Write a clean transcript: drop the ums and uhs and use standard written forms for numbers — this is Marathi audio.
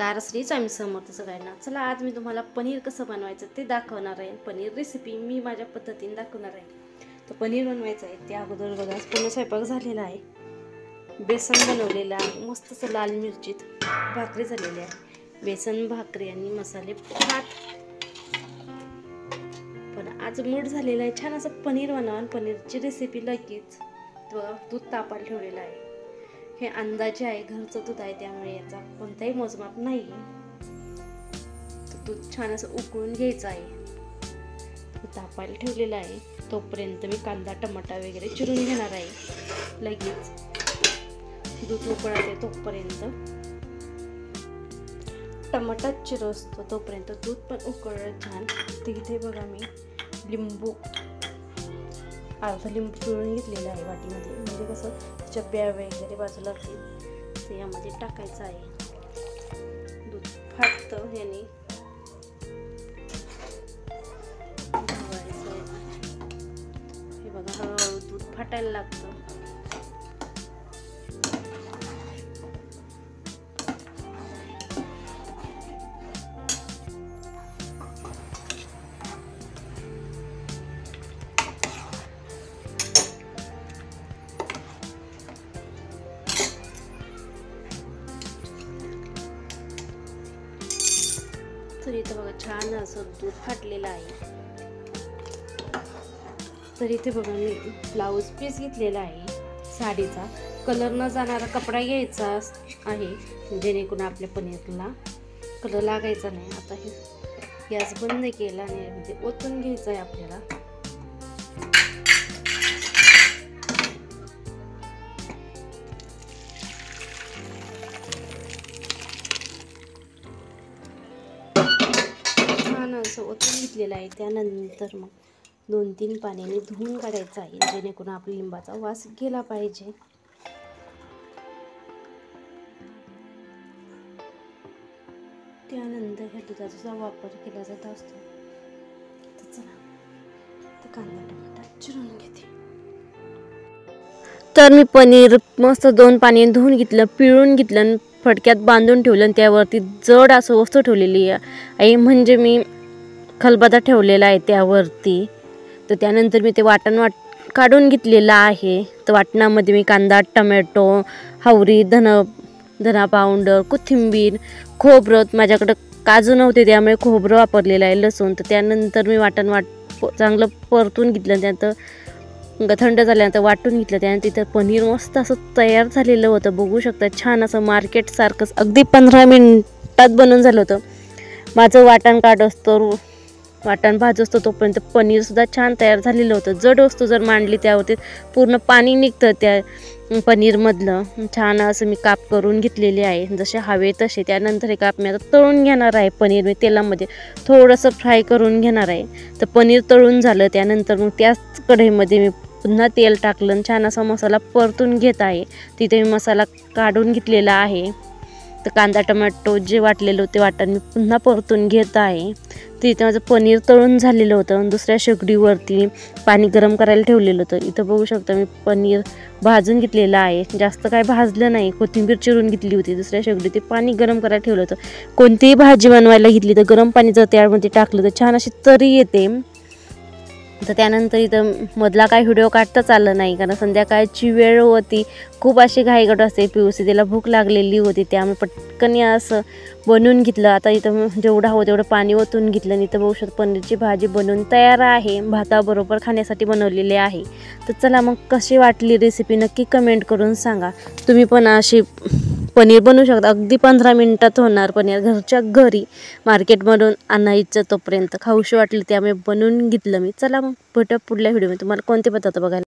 नमस्कार, श्री स्वामी समर्थ सगळ्यांना। चला आज मी तुम्हाला पनीर कसं बनवायचं ते दाखवणार आहे। पनीर रेसिपी मी माझ्या पद्धतीने दाखवणार आहे। तर पनीर बनवायचं आहे त्या अगोदर बघा पूर्ण स्वयंपाक झालेला आहे। बेसन बनवलेलं आहे, मस्त असं लाल मिरचीत भाकरी झालेली आहे। बेसन भाकरी आणि मसाले भात। पण आज मूड झालेला आहे छान असं पनीर बनवा। पनीरची रेसिपी लगेच दूध तापायला ठेवलेलं आहे। हे अंदाजे आहे, घरचं दूध आहे त्यामुळे याचा कोणताही मोजमाप नाही। दूध छान असं उकळून घ्यायचं आहे। तापायला ठेवलेलं आहे तोपर्यंत मी कांदा टमाटा वगैरे चिरून घेणार आहे। लगेच दूध उकळत आहे तोपर्यंत टमाटा चिरवतो, तोपर्यंत दूध पण उकळलं छान। तिथे बघा मी लिंबू अर्धा लिंबू पिळून घेतलेला आहे वाटीमध्ये, म्हणजे कसं त्याच्या ब्या वगैरे बाजूला असतील ते यामध्ये टाकायचं आहे। दूध फाटतं याने हे बघा हळूहळू दूध फाटायला लागतं। तर इथे बघा छान असं दूध फाटलेलं आहे। तर इथे बघा मी ब्लाऊज पीस घेतलेला आहे, साडीचा कलर न जाणारा कपडा घ्यायचा आहे, जेणेकरून आपल्या पनीरला कलर लागायचा नाही। आता हे गॅस बंद केला आणि म्हणजे ओतून घ्यायचं आहे आपल्याला। असं ओतून घेतलेलं आहे। त्यानंतर मग 2-3 पाण्याने धुवून काढायचं आहे, जेणेकरून आपल्या लिंबाचा वास गेला पाहिजे। त्यानंतर ह्या दुधाचा वापर केला जात असतो। तर चला तर कांदा टमाटा चिरून घेते। तर मी पनीर मस्त 2 पाण्याने धुवून घेतलं, पिळून घेतलं, फडक्यात बांधून ठेवलं। त्यावरती जड असं वस्तू ठेवलेली आहे, म्हणजे मी खलबत्ता ठेवलेला आहे त्यावरती। तर त्यानंतर मी ते वाटण काढून घेतलेलं आहे। तर वाटणामध्ये मी कांदा टमॅटो हावरी धना पावडर कोथिंबीर खोबरं, माझ्याकडं काजू नव्हते त्यामुळे खोबरं वापरलेलं आहे, लसूण। तर त्यानंतर मी वाटण चांगलं परतून घेतलं, त्यानंतर थंड झाल्यानंतर वाटून घेतलं। त्यानंतर तिथं पनीर मस्त असं तयार झालेलं होतं, बघू शकता छान असं मार्केट सारखंच अगदी 15 मिनिटात बनवून झालं होतं। माझं वाटण वाटण भाजत असतो तोपर्यंत पनीर सुद्धा छान तयार झालेलं होतं। जड वस्तू जर मांडली त्यावरती पूर्ण पाणी निघतं त्या पनीरमधलं। छान असं मी काप करून घेतलेले आहे, जसे हवे तसे। त्यानंतर हे काप मी आता तळून घेणार आहे। पनीर मी तेलामध्ये थोडंसं फ्राय करून घेणार आहे। तर पनीर तळून झालं त्यानंतर मग त्याच कढईमध्ये मी पुन्हा तेल टाकलं, छान असा मसाला परतून घेत आहे। तिथे मी मसाला काढून घेतलेला आहे। तर कांदा टमाटो जे वाटलेलं होते वाटण मी पुन्हा परतून घेत आहे। तिथे माझं पनीर तळून झालेलं होतं। दुसऱ्या शेगडीवरती पाणी गरम करायला ठेवलेलं होतं। इथं बघू शकता मी पनीर भाजून घेतलेलं आहे, जास्त काय भाजलं नाही। कोथिंबीर चिरून घेतली होती। दुसऱ्या शेगडीत ते पाणी गरम करायला ठेवलं होतं। कोणतीही भाजी बनवायला घेतली तर गरम पाणी जर त्यामध्ये टाकलं तर छान अशी तरी येते। तर त्यानंतर इथं मधला काही व्हिडिओ काढताच आलं नाही, कारण संध्याकाळची वेळ होती, खूप अशी घाईगड असते। पिऊसी तिला भूक लागलेली होती त्यामुळे पटकन असं बनवून घेतलं। आता इथं जेवढं हवं तेवढं पाणी ओतून घेतलं आणि इथं बघू शकतो पनीरची भाजी बनवून तयार आहे, भाताबरोबर खाण्यासाठी बनवलेली आहे। तर चला मग कशी वाटली रेसिपी नक्की कमेंट करून सांगा। तुम्ही पण अशी पनीर बनवू शकता, अगदी 15 मिनिटात होणार पनीर, घरच्या घरी मार्केटमधून आणायचं तोपर्यंत खाऊशी वाटली त्यामुळे बनवून घेतलं मी। चला मग भेटू पुढल्या व्हिडिओमध्ये। तुम्हाला कोणते पदार्थ बघायला